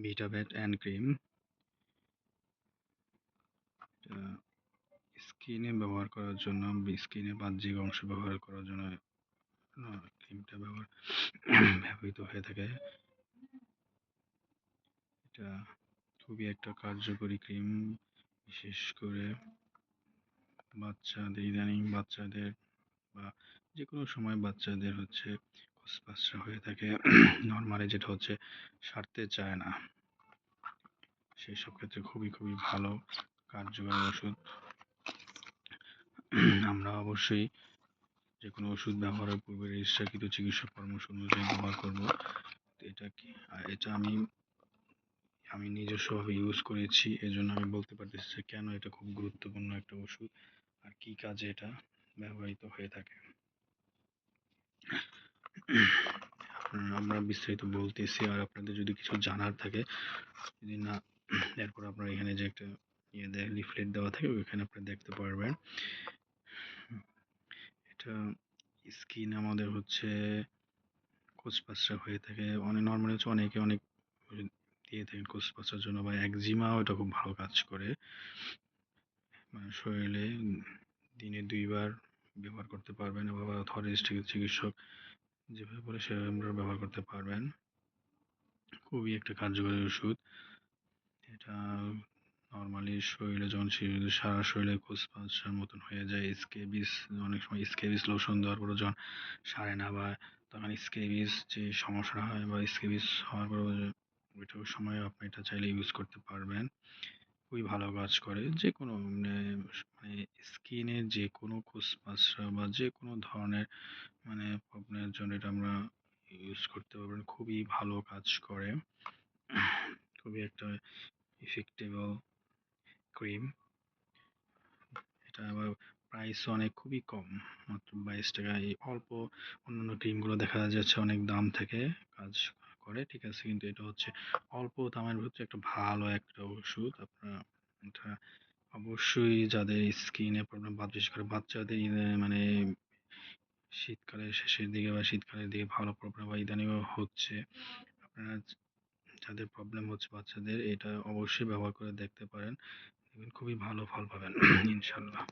Vitavet and cream. এটা স্কিনে ব্যবহার করার জন্য, স্কিনে বাহ্যিক অংশ ব্যবহার করার জন্য ক্রিমটা ব্যবহৃত হয়ে থাকে। এটা খুবই একটা কার্যকরী ক্রিম, বিশেষ করে ইদানিং বাচ্চাদের বা যে কোনো সময় বাচ্চাদের হচ্ছে খসখসা হয়ে থাকে, নর্মালি যেটা হচ্ছে সারতে চায় না, সেই সব ক্ষেত্রে খুবই খুবই ভালো কার্যকরী ওষুধ। আমরা অবশ্যই যে কোনো ওষুধ ব্যবহারের পূর্বে রেজিস্ট্রারকৃত চিকিৎসক পরামর্শ অনুযায়ী ব্যবহার করব। এটা আমি নিজস্বভাবে ইউজ করেছি, এজন্য আমি বলতে পারতেছি যে কেন এটা খুব গুরুত্বপূর্ণ একটা ওষুধ আর কি কাজে এটা ব্যবহৃত হয়ে থাকে। আমরা বিস্তারিত বলতেছি, আর আপনাদের যদি কিছু জানার থাকে, যদি না, এরপর আপনার এখানে যে একটা লিফলেট দেওয়া থাকে ওইখানে আপনি দেখতে পারবেন। এটা স্কিন আমাদের হচ্ছে খোঁচপাঁচড়া হয়ে থাকে, নর্মালি হচ্ছে অনেকে অনেক দিয়ে থাকেন খোঁচপাঁচড়ার জন্য, বা একজিমাও এটা খুব ভালো কাজ করে। মানে শরীরে দিনে 2 বার ব্যবহার করতে পারবেন, এবং চিকিৎসক যেভাবে বলে সেভাবে আমরা ব্যবহার করতে পারবেন। খুবই একটা কার্যকরী ওষুধ। এটা নর্মালি শরীরে যখন সারা শরীরে খোঁচপাঁচড়ার মতন হয়ে যায়, স্কেবিস, অনেক সময় স্কেবিস লোশন দেওয়ার পরে যখন সারে না, বা তখন স্কেবিস যে সমস্যা হয় বা স্কেবিস হওয়ার পরে ওইটার সময় আপনি এটা চাইলে ইউজ করতে পারবেন। খুবই ভালো কাজ করে যে কোনো মানে স্কিনে যে কোনো খোঁচপাঁচড়া বা যে কোনো ধরনের প্রবলেমের জন্য এটা আমরা ইউজ করতে পারবেন। খুবই ভালো কাজ করে, খুবই একটা ইফেক্টেবল ক্রিম। এটা আবার প্রাইস অনেক খুবই কম, মাত্র 22 টাকা। এই অল্প, অন্যান্য ক্রিমগুলো দেখা যাচ্ছে অনেক দাম থেকে কাজ করে, ঠিক আছে, কিন্তু এটা হচ্ছে অল্প দামের ভিতরে একটা ভালো একটা ওষুধ। আপনারা এটা অবশ্যই, যাদের স্কিনে প্রবলেম, বিশেষ করে বাচ্চাদের মানে শীতকালের শেষের দিকে বা শীতকালের দিকে ভালো প্রবলেম বা ইদানিংও হচ্ছে, আপনারা যাদের প্রবলেম হচ্ছে বাচ্চাদের, এটা অবশ্যই ব্যবহার করে দেখতে পারেন, দেখবেন খুবই ভালো ফল পাবেন ইনশাল্লাহ।